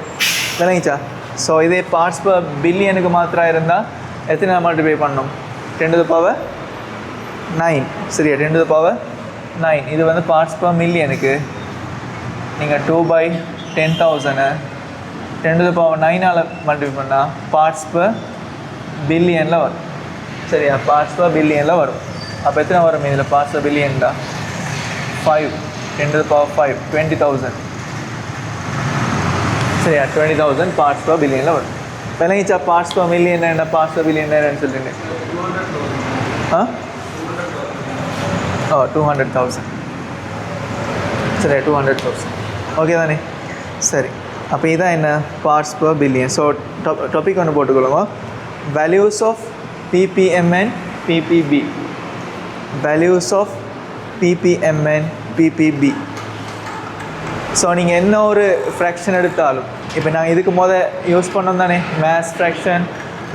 விளங்கிச்சா? ஸோ இதே பார்ட்ஸ் பர் பில்லியனுக்கு மாத்திரம் இருந்தால் எத்தனை மல்டிப்ளை பண்ணணும்? 10 to the power 9. சரியா, 10 to the power 9. இது வந்து பார்ட்ஸ் பர் மில்லியனுக்கு நீங்கள் 2/10,000 10 to the power 9ஆல் மல்டிப்ளை பண்ணால் பார்ட்ஸ் பர் பில்லியனில் வரும். சரியா, பார்ட்ஸ் பர் பில்லியனில் வரும். அப்போ எத்தனை வரும் இதில் பார்ட்ஸ் பர் பில்லியன் தான்? 5. 10 to the power 5 20,000. சரியா, 20,000 பார்ட்ஸ் பர் பில்லியனில் வரும். விளங்கிச்சா? பார்ட்ஸ் பர் மில்லியன் என்ன, பார்ட்ஸ் பர் பில்லியன் என்னன்னு சொல்லிட்டு? 200,000. சரி, 200,000. ஓகே தானே? சரி, அப்போ இதான் என்ன, parts per billion. So topic ஒன்று போட்டுக்கொள்ளுங்க. Values of ppm and ppb. Values of ppm and ppb. So நீங்கள் என்ன ஒரு ஃப்ராக்ஷன் எடுத்தாலும், இப்போ நாங்கள் இதுக்கு யூஸ் பண்ணோம் தானே, மேஸ் ஃப்ராக்ஷன்,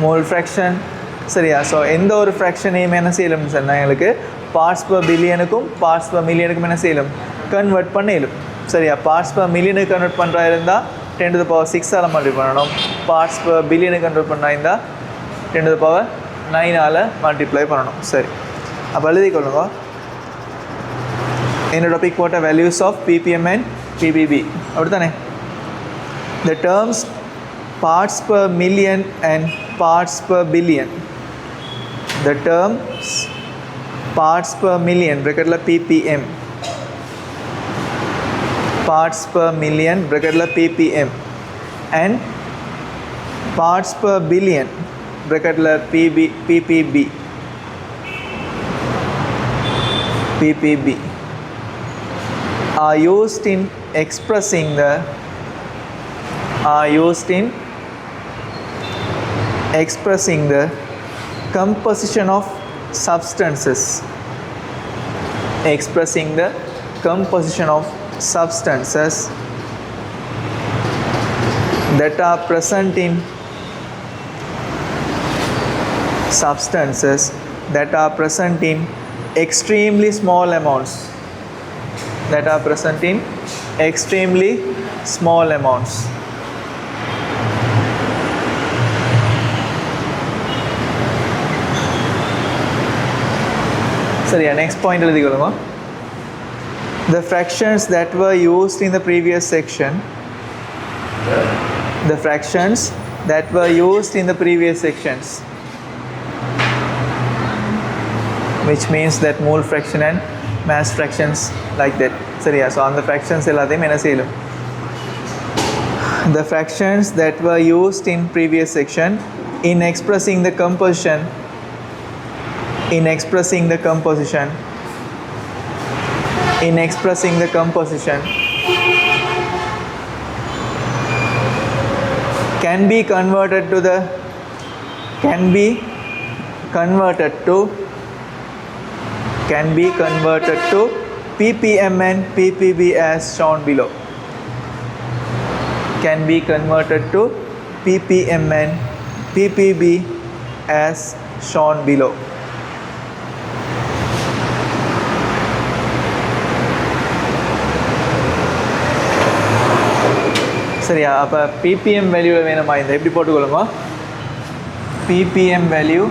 மோல் ஃப்ராக்ஷன். சரியா, ஸோ எந்த ஒரு ஃப்ராக்ஷனையும் என்ன செய்யலும் சார், நான் எங்களுக்கு பார்ட்ஸ் பர் பில்லியனுக்கும் பார்ட்ஸ் பர் மில்லியனுக்கும் என்ன செய்யலும், கன்வெர்ட் பண்ணிடும். சரியா, பார்ட்ஸ் பர் மில்லியனுக்கு கன்வெர்ட் பண்ணுறா இருந்தால் 10 to the power 6ஆல் மல்டிப்ளை பண்ணணும். பார்ட்ஸ் பர் பில்லியனுக்கு கன்வெர்ட் பண்ணா இருந்தால் 10 to the power 9ஆல் மல்டிப்ளை பண்ணணும். சரி, அப்போ எழுதிக்கொள்ளுங்க. என்ன டாபிக் போட்ட, values of ppm and ppb. அப்படி தானே? The terms parts per million and parts per billion. The terms parts per million bracketல ppm, parts per million bracketல ppm, and parts per billion bracketல ppb are used in expressing the composition of substances. Expressing the composition of substances that are present in extremely small amounts. That are present in extremely small amounts. சரியா, next point எழுதிக்கொள்ளுங்க. The fractions that were used in the previous section, the fractions that were used in the previous sections, which means that mole fraction and mass fractions like that. சரியா, so அந்த fractions எல்லாத்தையும் என்ன செய்யலும், the fractions that were used in previous section in expressing the composition can be converted to ppm and ppb as shown below. Can be converted to ppm and ppb as shown below. சரியா, அப்போ ppm value வேணுமா, இந்த எப்படி போட்டுக்கொள்ளுங்க. ppm value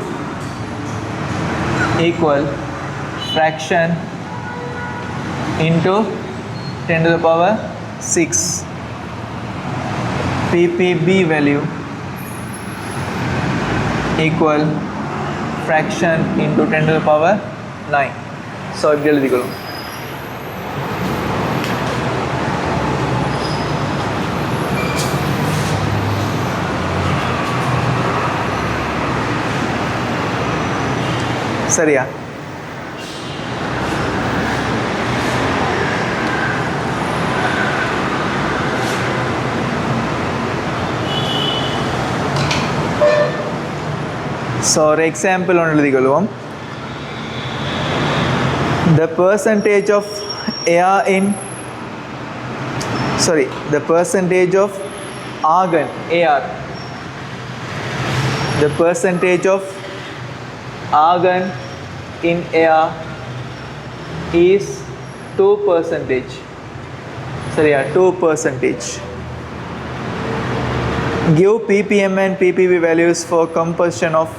equal fraction into 10 to the power 6. ppb value equal fraction into 10 to the power 9. So இப்படி எழுதிக்கொள்ளும். சரியா, so ஒரு example ஒன்று எழுதிக்கொள்வோம். The percentage of argon, Ar. The percentage of argon in air is 2%. சரியா, 2%. Give ppm and ppb values for composition of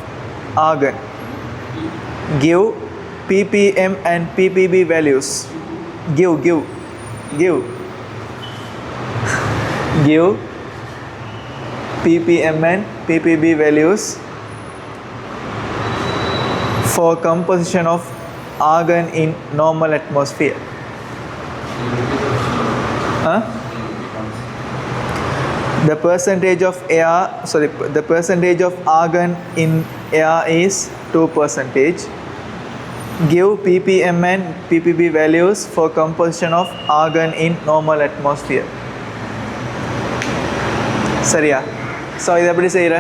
argon. Give ppm and ppb values. Give give ppm and ppb values for composition of argon in normal atmosphere. The percentage of argon in air is 2%. Give ppm and ppb values for composition of argon in normal atmosphere. சரியா? So இதை எப்படி செய்கிற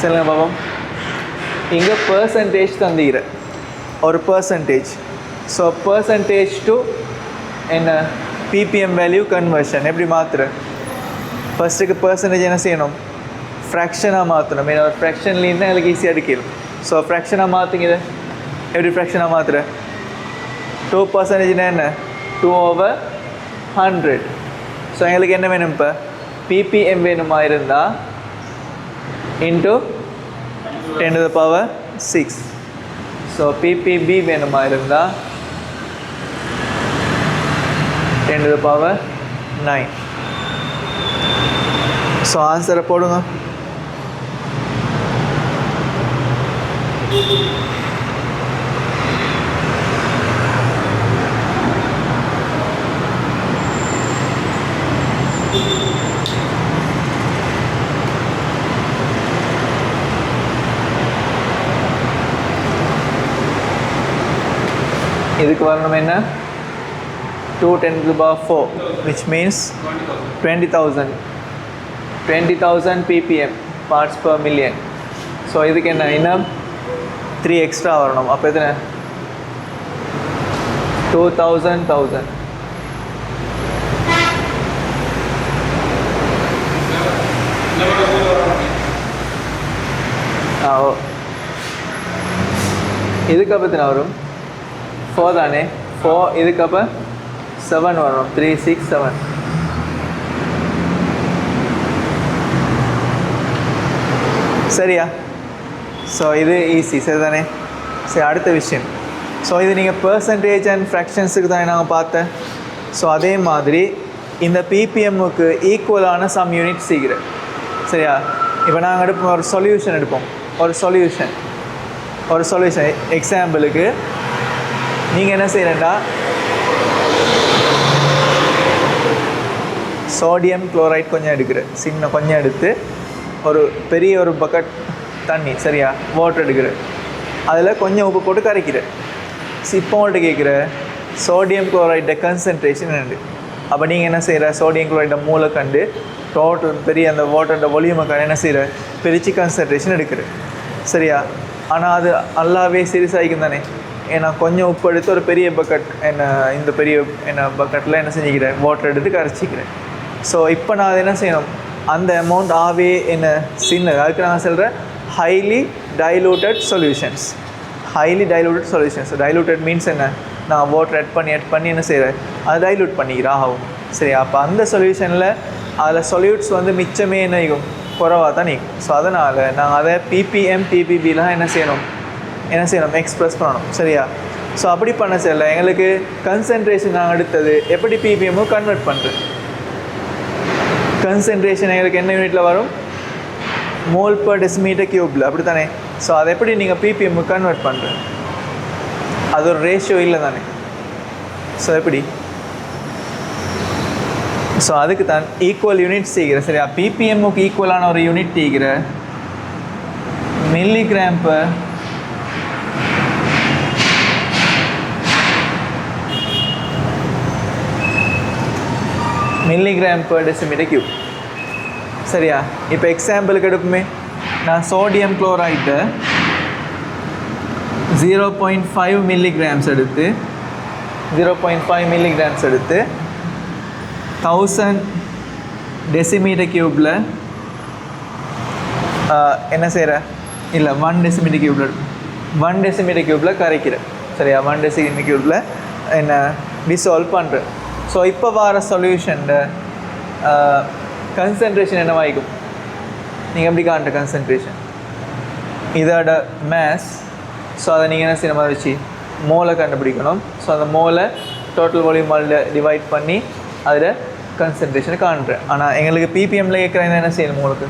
சொல்லுங்க பாப்போம். இங்கே percentage தந்துக்கிற ஒரு percentage. So percentage to என்ன ppm value conversion எப்படி மாற்றுற? ஃபஸ்ட்டுக்கு பர்சன்டேஜ் என்ன செய்யணும்? ஃப்ராக்ஷனாக மாற்றணும். ஏன்னா ஒரு ஃப்ராக்ஷன்லேருந்து எங்களுக்கு ஈஸியாக எடுக்கணும். ஸோ ஃப்ராக்ஷனாக மாற்றுங்க. இதை எப்படி ஃப்ராக்ஷனாக மாற்றுற? 2% என்ன? 2/100. ஸோ எங்களுக்கு என்ன வேணும்? இப்போ ppm வேணுமா இருந்தால் இன்ட்டு 10⁶. ஸோ ppb வேணுமா இருந்தால் 10⁹. ஸோ ஆன்சரை போடுங்க. இதுக்கு வரணும் என்ன? 2×10⁴, which means 20,000 ppm parts per million. So இதுக்கு என்ன? இன்னும் 3 எக்ஸ்ட்ரா வரணும். அப்போ எத்தனை? 2,000. இதுக்கு அப்போ எத்தனை வரும்? 4 தானே? 4. இதுக்கு அப்போ 7 வரும். 3, 6, 7. சரியா? ஸோ இது ஈஸி. சரி தானே? சரி, அடுத்த விஷயம். ஸோ இது நீங்கள் பர்சன்டேஜ் அண்ட் ஃப்ராக்ஷன்ஸுக்கு தானே நாங்கள் பார்த்தேன். ஸோ அதே மாதிரி இந்த ppmக்கு ஈக்குவலான சம் யூனிட் சீக்கிரம். சரியா? இப்போ நாங்கள் எடுப்போம் ஒரு சொல்யூஷன் எடுப்போம். ஒரு சொல்யூஷன் எக்ஸாம்பிளுக்கு நீங்கள் என்ன செய்யறேன்டா, சோடியம் குளோரைட் கொஞ்சம் எடுக்கிற, கொஞ்சம் எடுத்து ஒரு பெரிய ஒரு பக்கெட் தண்ணி, சரியா, வாட்டர் எடுக்கிற, அதில் கொஞ்சம் உப்பு போட்டு கரைக்கிற. இப்போ உங்கள்கிட்ட கேட்குற சோடியம் குளோரைட கன்சன்ட்ரேஷன் என்னது? அப்போ நீங்கள் என்ன செய்கிற? சோடியம் குளோரைட மூளை கண்டு டோட்டல் பெரிய அந்த வாட்டரோட வால்யூமை என்ன செய்கிற? பிரித்து கன்சன்ட்ரேஷன் எடுக்கிற. சரியா? ஆனால் அது நல்லாவே சீரியஸாகிக்கும் தானே? ஏன்னா கொஞ்சம் உப்பு எடுத்து ஒரு பெரிய பக்கெட் இந்த பெரிய பக்கெட்டில் என்ன செஞ்சுக்கிறேன்? வாட்டர் எடுத்து கரைச்சிக்கிறேன். ஸோ இப்போ நான் அதை என்ன செய்யணும்? அந்த அமௌண்ட் ஆவே என்ன சின்னது. அதுக்கு நான் சொல்கிறேன் highly diluted solutions. Diluted means என்ன? நான் வாட்டர் ஆட் பண்ணி என்ன செய்கிறேன்? அதை டைலூட் பண்ணிக்கிறேன் ஆகும். சரி, அப்போ அந்த சொல்யூஷனில் அதில் சொல்யூட்ஸ் மிச்சமே என்ன ஆகும்? குறைவாக தான் நீக்கும். ஸோ அதனால் நாங்கள் அதை ppm ppbலாம் என்ன செய்யணும்? எக்ஸ்ப்ரெஸ் பண்ணணும். சரியா? ஸோ அப்படி பண்ண சரியில்லை. எங்களுக்கு கன்சன்ட்ரேஷன் நாங்கள் எடுத்தது எப்படி ppm கன்வெர்ட் பண்ணுறது? கன்சன்ட்ரேஷன் எங்களுக்கு என்ன யூனிட்டில் வரும்? மோல் பர் டெசிமீட்டர் கியூபில், அப்படி தானே? ஸோ அதை எப்படி நீங்கள் ppm கன்வெர்ட் பண்ணுறது? அது ஒரு ரேஷியோ இல்லை தானே? ஸோ எப்படி? ஸோ அதுக்கு தான் ஈக்குவல் யூனிட் செய்கிற. சரியா? ppmக்கு ஈக்குவலான ஒரு யூனிட் தீக்கிற மில்லிகிராம் பர் டெசிமீட்டர் கியூப். சரியா? இப்போ எக்ஸாம்பிளுக்கு எடுப்புமே, நான் சோடியம் குளோரைட்டை 0.5 மில்லிகிராம்ஸ் எடுத்து 1000 டெசிமீட்டர் கியூப்பில் என்ன செய்கிற? இல்லை, 1 டெசிமீட்டர் கியூப்பில் கரைக்கிறேன். சரியா? 1 டெசிமீட்டர் கியூப்பில் என்ன டிசால்வ் பண்ணுறேன். ஸோ இப்போ வர சொல்யூஷன் கன்சன்ட்ரேஷன் என்னவாகிக்கும்? நீங்கள் எப்படி காண்ற கன்சன்ட்ரேஷன்? இதோட மேஸ். ஸோ அதை நீங்கள் என்ன செய்யற மாதிரி வச்சு மோலை கண்டுபிடிக்கணும். ஸோ அந்த மோலை டோட்டல் வால்யூமால் டிவைட் பண்ணி அதில் கன்சன்ட்ரேஷனை காண்றேன். ஆனால் எங்களுக்கு பிபிஎம்மில் கேட்குறேன் என்ன செய்யணும் உங்களுக்கு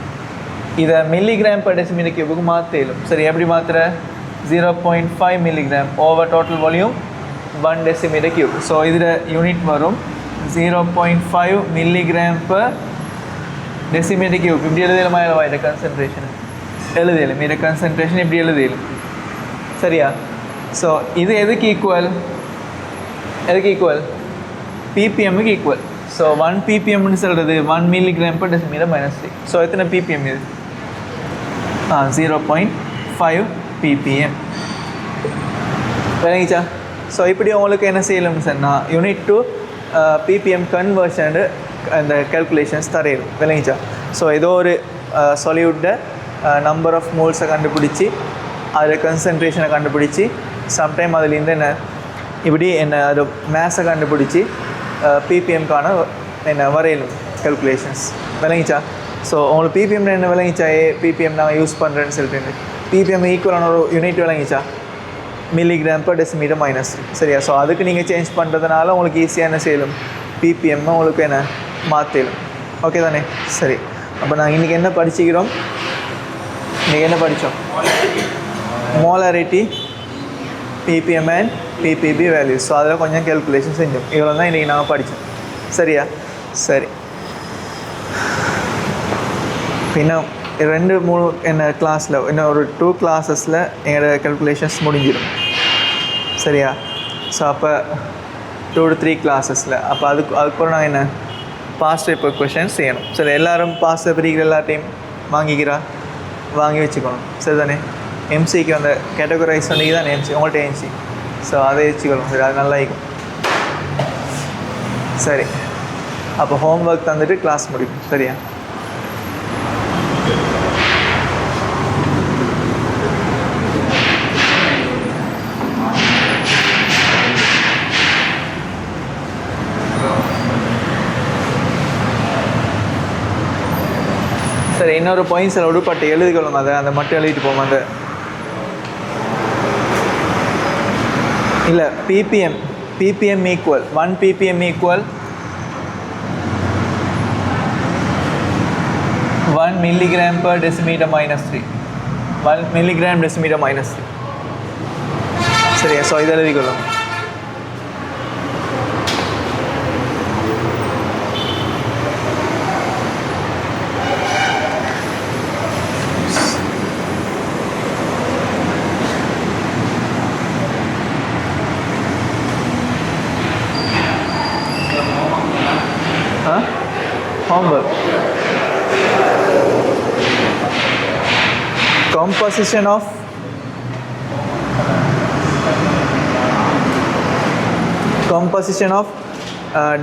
இதை மில்லிகிராம் பர் டெசிமீட்டர் கியூபுக்கு மாற்றிடும். சரி, எப்படி மாற்றுற 0.5 milligram over total volume 1 decimetre cube. So இதில் யூனிட் வரும் 0.5 மில்லிகிராம் பர் டெசிமீட்டர் கியூப். இப்படி எழுதலுமா இல்லவா இதை கன்சன்ட்ரேஷன் எழுதலும், இதை கன்சன்ட்ரேஷன் இப்படி எழுதலும். சரியா? ஸோ இது எதுக்கு ஈக்குவல் பிபிஎம்முக்கு ஈக்குவல். ஸோ 1 ppmனு சொல்கிறது 1 மில்லிகிராம் பர் டெசிமீட்டர் -3. ஸோ எத்தனை ppm இது 0.5 ppm. விளங்கிச்சா? ஸோ இப்படி உங்களுக்கு என்ன செய்யணும்னு சொன்னால் யூனிட் டு ppm கன்வர்ஷன் அந்த கேல்குலேஷன்ஸ் தரையிடும். விளங்கிச்சா? ஸோ ஏதோ ஒரு சொல்யூட்டை நம்பர் ஆஃப் மோல்ஸை கண்டுபிடிச்சி அதில் கன்சன்ட்ரேஷனை கண்டுபிடிச்சி சம்டைம் அதுலேருந்து என்ன அது மேஸை கண்டுபிடிச்சி ppmக்கான என்ன வரையலும் கேல்குலேஷன்ஸ். விளங்கிச்சா? ஸோ உங்களுக்கு ppm என்ன விளங்கிச்சா? ppm நாங்கள் யூஸ் பண்ணுறேன்னு சொல்லிட்டு ppm ஈக்குவலான ஒரு யூனிட் விளங்கிச்சா மில்லிகிராம் பர் டெசிமீட்டர் -3. சரியா? ஸோ அதுக்கு நீங்கள் சேஞ்ச் பண்ணுறதுனால உங்களுக்கு ஈஸியாக என்ன செய்யலும் ppm உங்களுக்கு என்ன மாற்றிடும். ஓகே தானே? சரி, அப்போ நாங்கள் இன்றைக்கி என்ன படிச்சுக்கிறோம்? இன்றைக்கி என்ன படித்தோம்? Molarity, ppm and ppb values. So அதில் கொஞ்சம் கேல்குலேஷன் செஞ்சோம். இவ்வளோ தான் இன்றைக்கி நாங்கள் படித்தோம். சரியா? சரி, இன்னும் 2-3 என்ன கிளாஸில் இன்னும் ஒரு 2 கிளாஸஸில் எங்களோட கேல்குலேஷன்ஸ் முடிஞ்சிடும். சரியா? ஸோ அப்போ 2 to 3 கிளாஸஸில் அப்போ அதுக்கப்புறம் நான் என்ன பாஸ்ட் பேப்பர் கொஷின்ஸ் செய்யணும். சரி, எல்லோரும் பாஸ்ட் பேப்பர் எல்லாத்தையும் வாங்கி வச்சுக்கணும். சரி தானே? எம்சிக்கு அந்த கேட்டகரைஸ் பண்ணி தான் எம்சி உங்கள்கிட்ட எம்சி. ஸோ அதை வச்சுக்கணும். சரி, அது நல்லா இருக்கும். சரி, அப்போ ஹோம் ஒர்க் தந்துட்டு கிளாஸ் முடிக்கும். சரியா? சரி, இன்னொரு பாயிண்ட்ஸில் விடுபட்டு எழுதிக்கொள்ளுங்க. அதை மட்டும் எழுதிட்டு போங்க. அந்த இல்லை ppm equal 1 ppm equal 1 milligram per decimetre -3. 1 milligram decimetre -3. சரியா? ஸோ இதை எழுதிக்கொள்ளுங்க. Homework. Composition of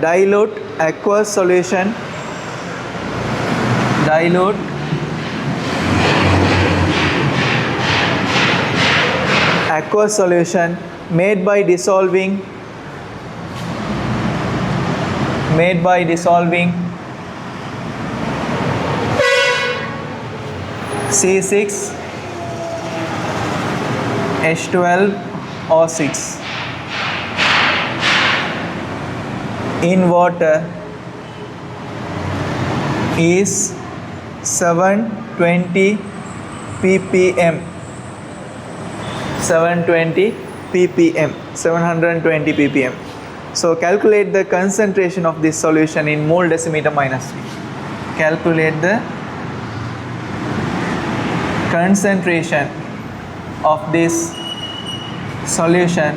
dilute aqueous solution. Dilute aqueous solution made by dissolving C6H12O6 in water is 720 ppm. 720 ppm. So calculate the concentration of this solution in mole decimeter -3. Calculate the concentration of this solution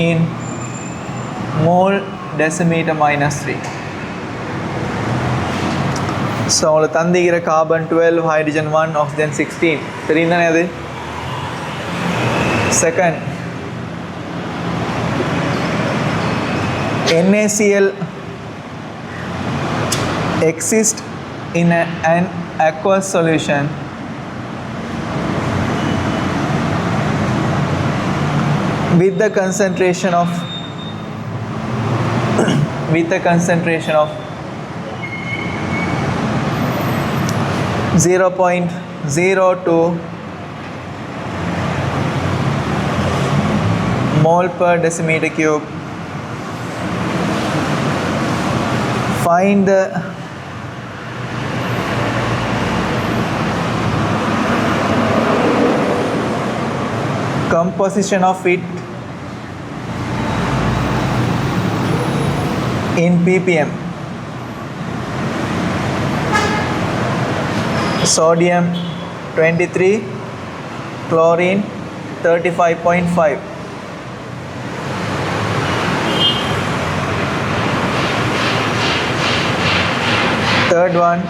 in mole decimeter -3. So உங்களுக்கு தந்திக்கிற carbon 12, hydrogen 1, oxygen 16 தெரியும் தானே? அது second NaCl exists in an aqueous solution with the concentration of 0.02 mole per decimeter cube. Find the composition of it in ppm. Sodium 23, chlorine 35.5. Third one,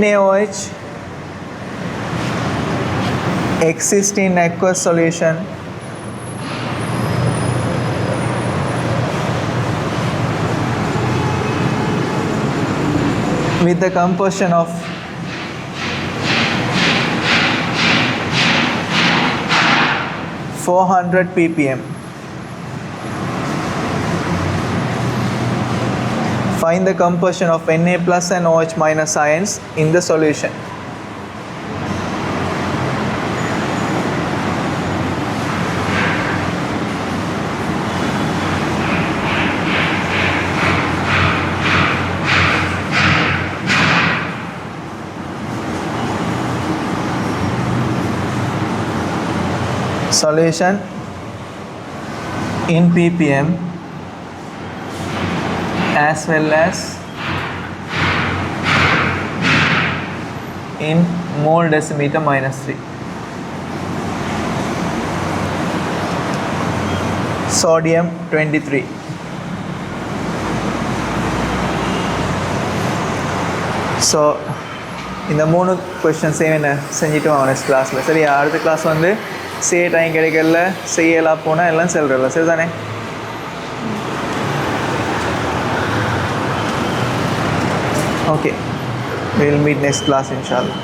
NaOH exists in aqueous solution with the composition of 400 ppm. Find the composition of Na plus and OH minus ions in the solution. Solution in ppm as well as in mole decimeter minus 3. Sodium 23. So இந்த 3 கொஷின்ஸையும் என்ன செஞ்சுட்டு வாங்க next கிளாஸில். சரியா? அடுத்த class வந்து செய்ய time கிடைக்கல, செய்யலாம் போனால் எல்லாம் செல்றல. சரிதானே? Okay, we'll meet next class inshallah.